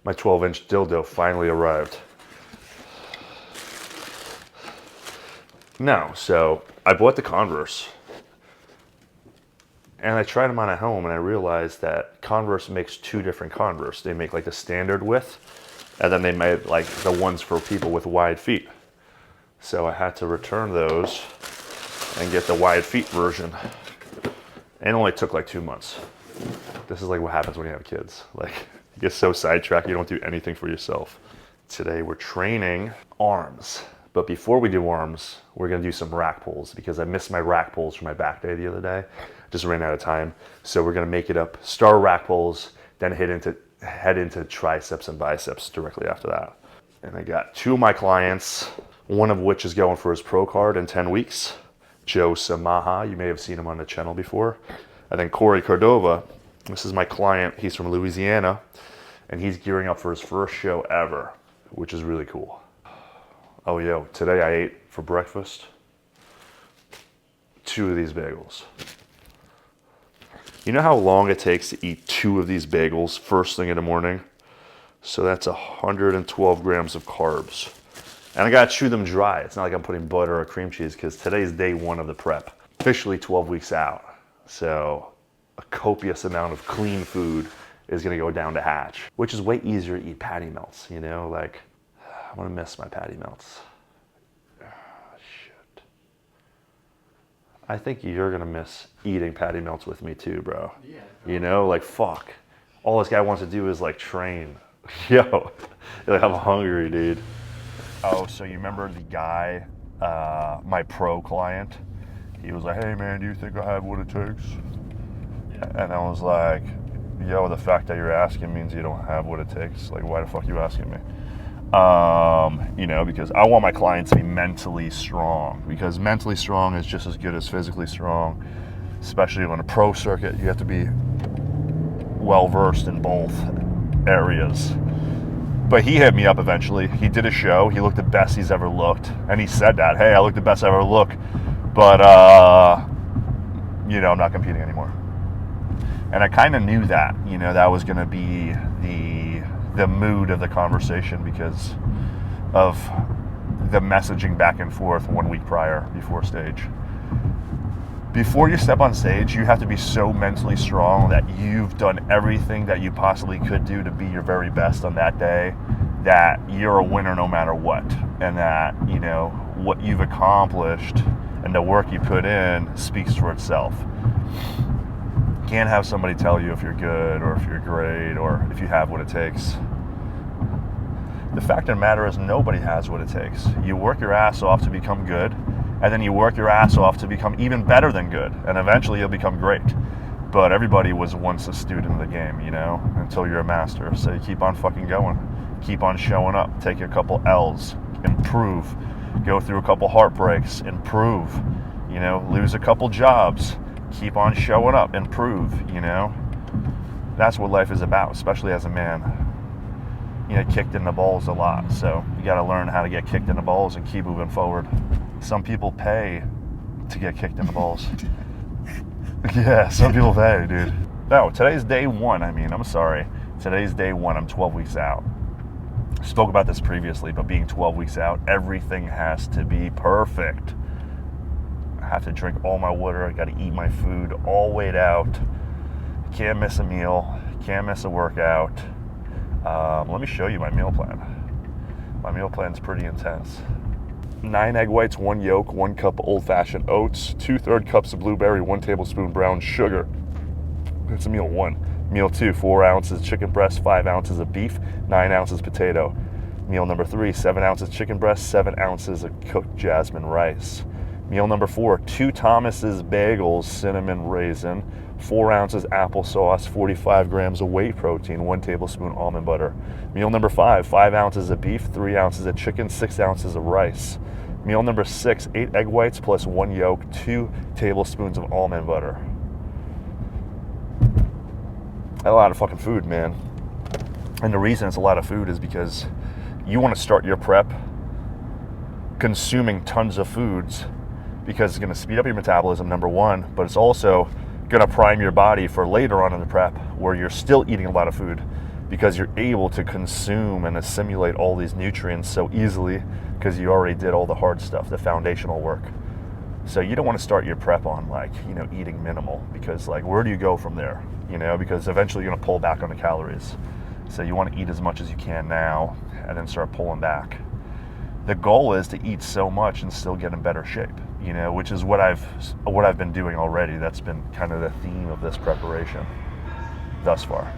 My 12-inch dildo finally arrived. No, so I bought the Converse. And I tried them on at home and I realized that Converse makes two different Converse. They make like the standard width and then they made like the ones for people with wide feet. So I had to return those and get the wide feet version. And it only took like 2 months. This is like what happens when you have kids. Like you get so sidetracked, you don't do anything for yourself. Today we're training arms. But before we do arms, we're gonna do some rack pulls because I missed my rack pulls for my back day the other day. Just ran out of time. So we're gonna make it up, start rack pulls, then head into triceps and biceps directly after that. And I got 2 of my clients, one of which is going for his pro card in 10 weeks. Joe Samaha, you may have seen him on the channel before. And then Corey Cordova, this is my client, he's from Louisiana, and he's gearing up for his first show ever, which is really cool. Oh, yo, today I ate for breakfast 2 of these bagels. You know how long it takes to eat 2 of these bagels first thing in the morning? So that's 112 grams of carbs. And I gotta chew them dry. It's not like I'm putting butter or cream cheese because today's day 1 of the prep. Officially 12 weeks out. So a copious amount of clean food is gonna go down to hatch, which is way easier to eat patty melts, you know? Like, I'm gonna miss my patty melts. Shit. I think you're gonna miss eating patty melts with me too, bro. Yeah. You know, like fuck. All this guy wants to do is like train. Yo, like I'm hungry, dude. Oh, so you remember the guy, my pro client? He was like, hey man, do you think I have what it takes? Yeah. And I was like, yo, the fact that you're asking means you don't have what it takes. Like, why the fuck are you asking me? You know, because I want my clients to be mentally strong, because mentally strong is just as good as physically strong, especially on a pro circuit. You have to be well versed in both areas. But he hit me up eventually. He did a show. He looked the best he's ever looked. And he said that, hey, I look the best I ever look. But, you know, I'm not competing anymore. And I kind of knew that, you know, that was going to be the mood of the conversation because of the messaging back and forth 1 week prior before stage. Before you step on stage, you have to be so mentally strong that you've done everything that you possibly could do to be your very best on that day, that you're a winner no matter what, and that, you know, what you've accomplished and the work you put in speaks for itself. You can't have somebody tell you if you're good or if you're great or if you have what it takes. The fact of the matter is nobody has what it takes. You work your ass off to become good, and then you work your ass off to become even better than good, and eventually you'll become great. But everybody was once a student of the game, you know, until you're a master. So you keep on fucking going. Keep on showing up. Take a couple L's. Improve. Go through a couple heartbreaks. Improve. You know, lose a couple jobs. Keep on showing up. Improve, you know. That's what life is about, especially as a man. You get kicked in the balls a lot, so you got to learn how to get kicked in the balls and keep moving forward. Some people pay to get kicked in the balls. Yeah, some people pay, dude. No, today's day 1. I mean, I'm sorry. Today's day 1. I'm 12 weeks out. I spoke about this previously, but being 12 weeks out, everything has to be perfect. I have to drink all my water. I got to eat my food all weighed out. Can't miss a meal. Can't miss a workout. Let me show you my meal plan. My meal plan's pretty intense. 9 egg whites, 1 yolk, 1 cup old-fashioned oats, 2/3 cups of blueberry, 1 tablespoon brown sugar. That's meal 1. Meal 2, 4 ounces chicken breast, 5 ounces of beef, 9 ounces potato. Meal number 3, 7 ounces chicken breast, 7 ounces of cooked jasmine rice. Meal number 4, 2 Thomas's bagels, cinnamon raisin, 4 ounces applesauce, 45 grams of whey protein, 1 tablespoon almond butter. Meal number 5, 5 ounces of beef, 3 ounces of chicken, 6 ounces of rice. Meal number 6, 8 egg whites plus 1 yolk, 2 tablespoons of almond butter. A lot of fucking food, man. And the reason it's a lot of food is because you want to start your prep consuming tons of foods because it's going to speed up your metabolism, number 1, but it's also going to prime your body for later on in the prep where you're still eating a lot of food because you're able to consume and assimilate all these nutrients so easily because you already did all the hard stuff, the foundational work. So you don't want to start your prep on like, you know, eating minimal, because like, where do you go from there? You know, because eventually you're going to pull back on the calories. So you want to eat as much as you can now and then start pulling back. The goal is to eat so much and still get in better shape, you know, which is what I've been doing already. That's been kind of the theme of this preparation thus far.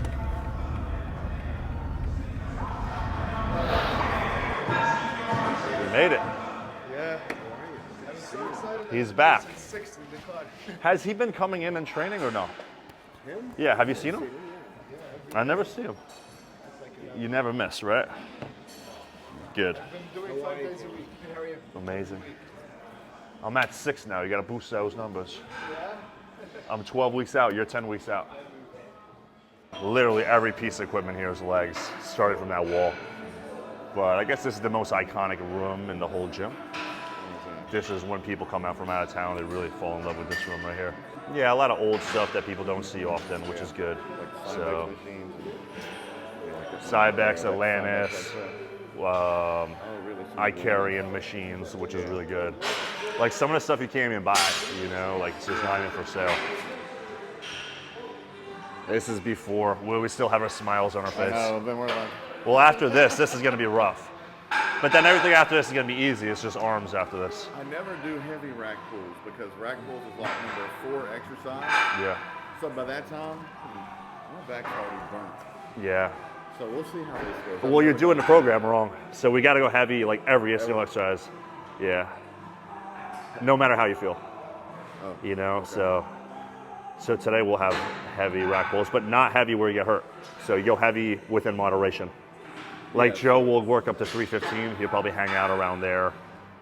We made it. Yeah. I'm so excited. He's back. 60 in the car. Has he been coming in and training or no? Him? Yeah, have you seen him? Yeah. I never see him. You never miss, right? Good. I've been doing 5 days a week. How are you? Amazing. I'm at 6 now. You got to boost those numbers. Yeah? I'm 12 weeks out. You're 10 weeks out. Literally every piece of equipment here is legs, starting from that wall. But I guess this is the most iconic room in the whole gym. This is when people come out from out of town, they really fall in love with this room right here. Yeah, a lot of old stuff that people don't see often, which is good. So, setbacks, Atlantis, Icarian machines, which is really good. Like some of the stuff you can't even buy, you know, like it's just not even for sale. This is before, where we still have our smiles on our face. Then we're like, Well, after this is going to be rough. But then everything after this is going to be easy. It's just arms after this. I never do heavy rack pulls because rack pulls is like number 4 exercise. Yeah. So by that time, my back's already burnt. Yeah. So we'll see how this goes. Well, you're doing the program wrong. So we got to go heavy like every single exercise. Yeah. No matter how you feel. Oh, You know, so today we'll have heavy rack pulls, but not heavy where you get hurt. So you go heavy within moderation. Like Yeah. Joe will work up to 315. He'll probably hang out around there.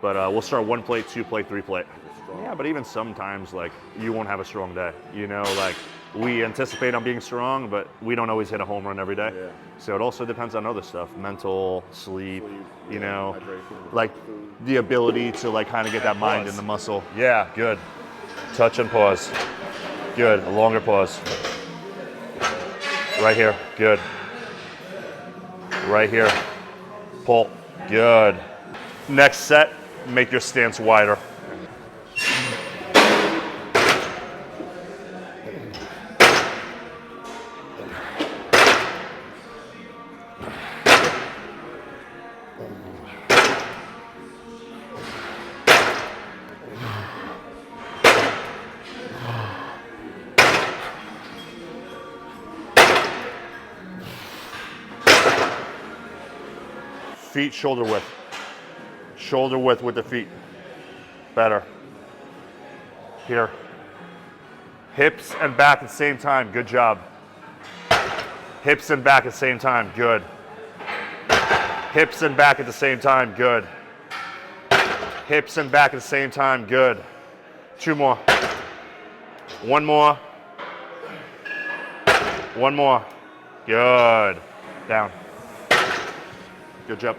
But we'll start 1 plate, 2 plate, 3 plate. Yeah, but even sometimes like you won't have a strong day. You know, like we anticipate on being strong, but we don't always hit a home run every day. Yeah. So it also depends on other stuff, mental, sleep, you know, hydration, like food. the ability to like kind of get that mind in the muscle. Yeah, good. Touch and pause. Good. A longer pause. Right here. Good. Right here. Pull. Good. Next set, make your stance wider. Feet shoulder width. Shoulder width with the feet. Better. Here. Hips and back at the same time. Good job. Hips and back at the same time. Good. Hips and back at the same time. Good. Hips and back at the same time. Good. 2 more. 1 more. 1 more. Good. Down. Good job.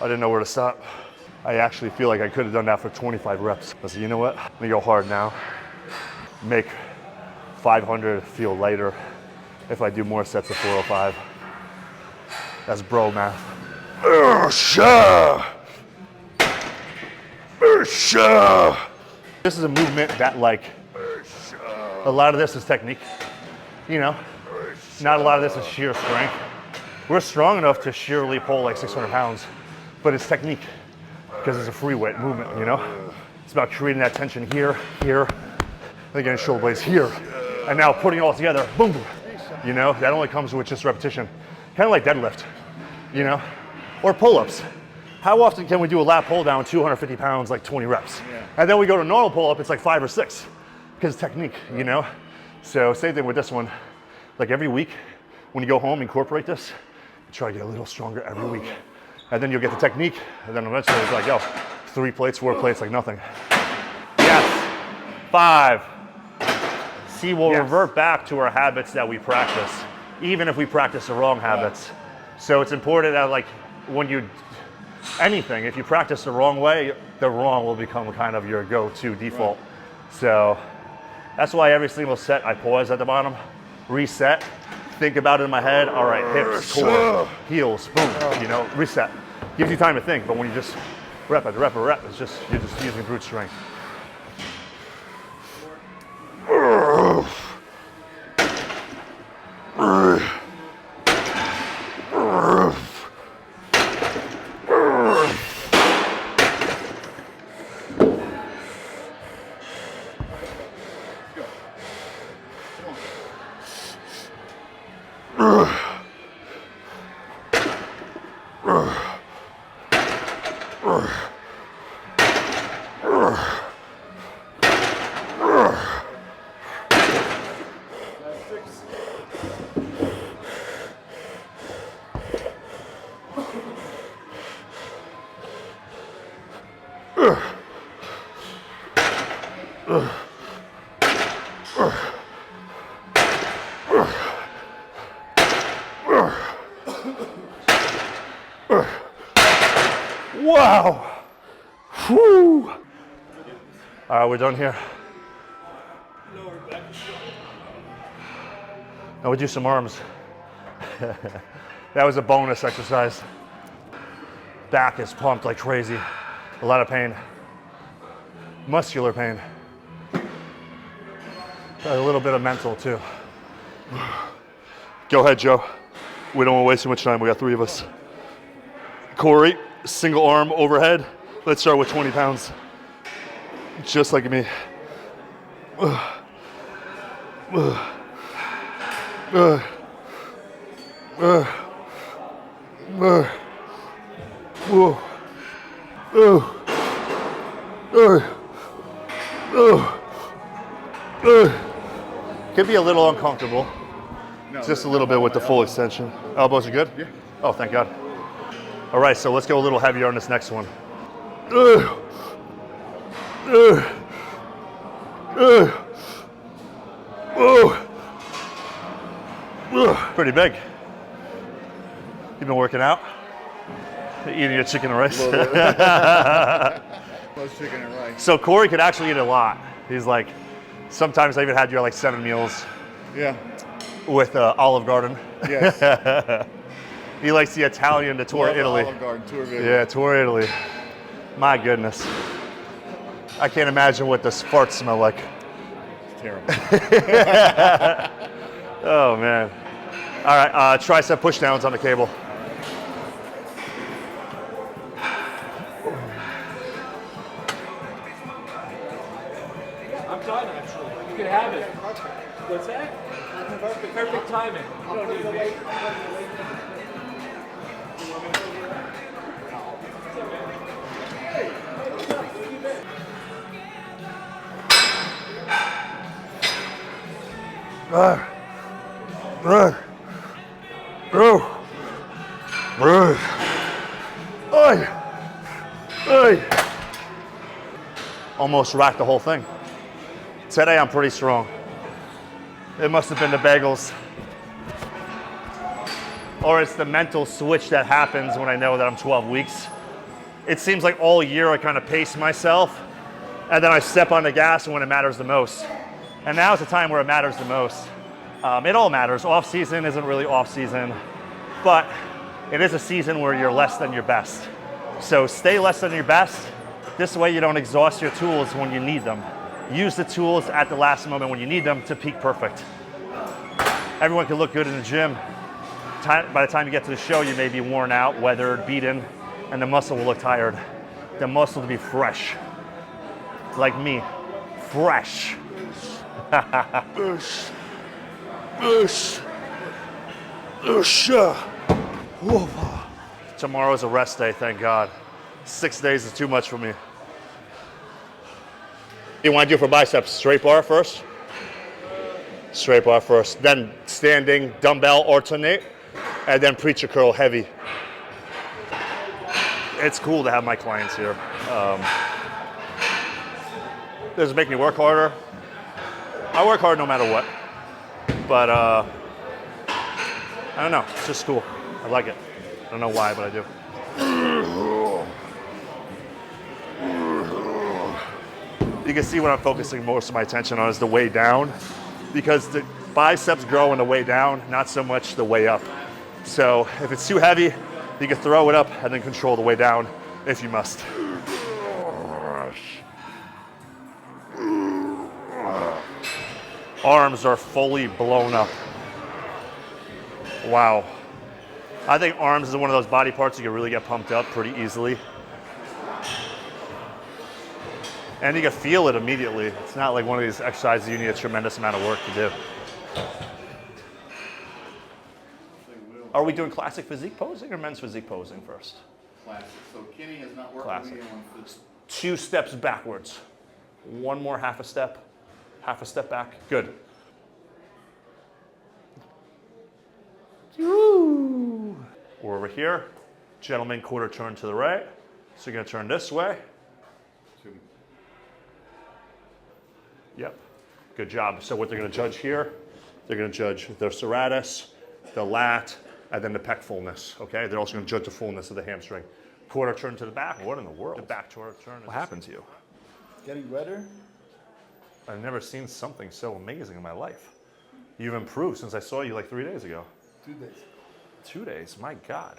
I didn't know where to stop. I actually feel like I could have done that for 25 reps. I said, you know what? Let me go hard now. Make 500 feel lighter if I do more sets of 405. That's bro math. This is a movement that, like, a lot of this is technique, you know? Not a lot of this is sheer strength. We're strong enough to sheerly pull like 600 pounds, but it's technique because it's a free weight movement, you know? It's about creating that tension here, here, and again, shoulder blades here. And now putting it all together, boom, boom. You know, that only comes with just repetition. Kind of like deadlift, you know? Or pull-ups. How often can we do a lat pull down, 250 pounds, like 20 reps? Yeah. And then we go to normal pull-up, it's like 5 or 6, because it's technique, you know? So same thing with this one. Like every week, when you go home, incorporate this, try to get a little stronger every week. And then you'll get the technique, and then eventually it's like, yo, 3 plates, 4 plates, like nothing. Yes, 5. See, we'll revert back to our habits that we practice, even if we practice the wrong habits. So it's important that, like, when you, anything, if you practice the wrong way, the wrong will become kind of your go-to default. So that's why every single set I pause at the bottom, reset, think about it in my head. All right, hips, core, heels, boom, you know, reset. Gives you time to think, but when you just rep after rep after rep, it's just, you're just using brute strength. Wow. Whew. All right, we're done here. Now we do some arms. That was a bonus exercise. Back is pumped like crazy. A lot of pain. Muscular pain. A little bit of mental too. Go ahead, Joe. We don't want to waste too much time. We got 3 of us. Corey, single arm overhead. Let's start with 20 pounds. Just like me. Could be a little uncomfortable. No, just a little bit with the full extension. Elbows are good? Yeah. Oh, thank God. All right, so let's go a little heavier on this next one. Pretty big. You been working out? Eating your chicken and rice? Most chicken and rice. So Corey could actually eat a lot. He's like, sometimes I even had you like 7 meals. Yeah. With Olive Garden. Yes. He likes the Italian, the tour Italy. Olive Garden, tour video. Yeah, tour Italy. My goodness. I can't imagine what the farts smell like. It's terrible. Oh man. All right, tricep push downs on the cable. I'm done actually. You can have it. What's that? Perfect timing. You don't need me. Almost racked the whole thing. Today I'm pretty strong. It must have been the bagels. Or it's the mental switch that happens when I know that I'm 12 weeks. It seems like all year I kind of pace myself, and then I step on the gas when it matters the most. And now is the time where it matters the most. It all matters. Off season isn't really off season, but it is a season where you're less than your best. So stay less than your best, This way you don't exhaust your tools when you need them. Use the tools at the last moment when you need them to peak perfect. Everyone can look good in the gym. By the time you get to the show, you may be worn out, weathered, beaten, and the muscle will look tired. The muscle to be fresh. Like me, fresh. Tomorrow's a rest day, thank God. 6 days is too much for me. You want to do for biceps, straight bar first? Straight bar first. Then standing, dumbbell alternate, and then preacher curl heavy. It's cool to have my clients here. Does it make me work harder? I work hard no matter what. But I don't know, it's just cool. I like it. I don't know why, but I do. You can see what I'm focusing most of my attention on is the way down, because the biceps grow on the way down, not so much the way up. So if it's too heavy, you can throw it up and then control the way down if you must. Arms are fully blown up. Wow. I think arms is one of those body parts you can really get pumped up pretty easily. And you can feel it immediately. It's not like one of these exercises you need a tremendous amount of work to do. Are we doing classic physique posing or men's physique posing first? Classic. So Kenny has not worked Classic. with me on this. 2 steps backwards. One more half a step back. Good. Woo. We're over here. Gentleman quarter turn to the right. So you're gonna turn this way. Yep, good job. So what they're gonna judge here, they're gonna judge the serratus, the lat, and then the pec fullness, okay? They're also gonna judge the fullness of the hamstring. Quarter turn to the back, what in the world? The back quarter turn. What happened to you? Getting redder? I've never seen something so amazing in my life. You've improved since I saw you like 3 days ago. 2 days. 2 days, my God.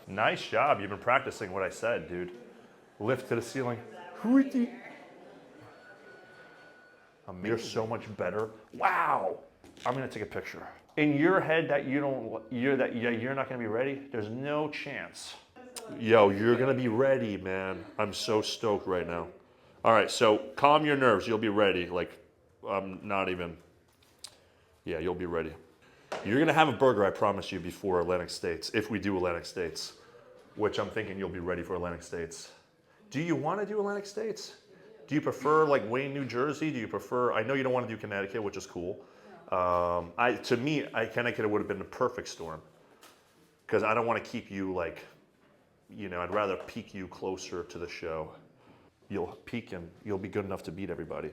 Nice job, you've been practicing what I said, dude. Lift to the ceiling. You're so much better. Wow. I'm gonna take a picture. In your head that you're not gonna be ready, there's no chance. Yo, you're gonna be ready, man. I'm so stoked right now. All right, so calm your nerves. You'll be ready. Like, I'm not even. Yeah, you'll be ready. You're gonna have a burger, I promise you, before Atlantic States, if we do Atlantic States, which I'm thinking you'll be ready for Atlantic States. Do you want to do Atlantic States? Do you prefer like Wayne, New Jersey? Do you prefer? I know you don't want to do Connecticut, which is cool. To me, Connecticut would have been the perfect storm, because I don't want to keep you like, I'd rather peak you closer to the show. You'll peak and you'll be good enough to beat everybody.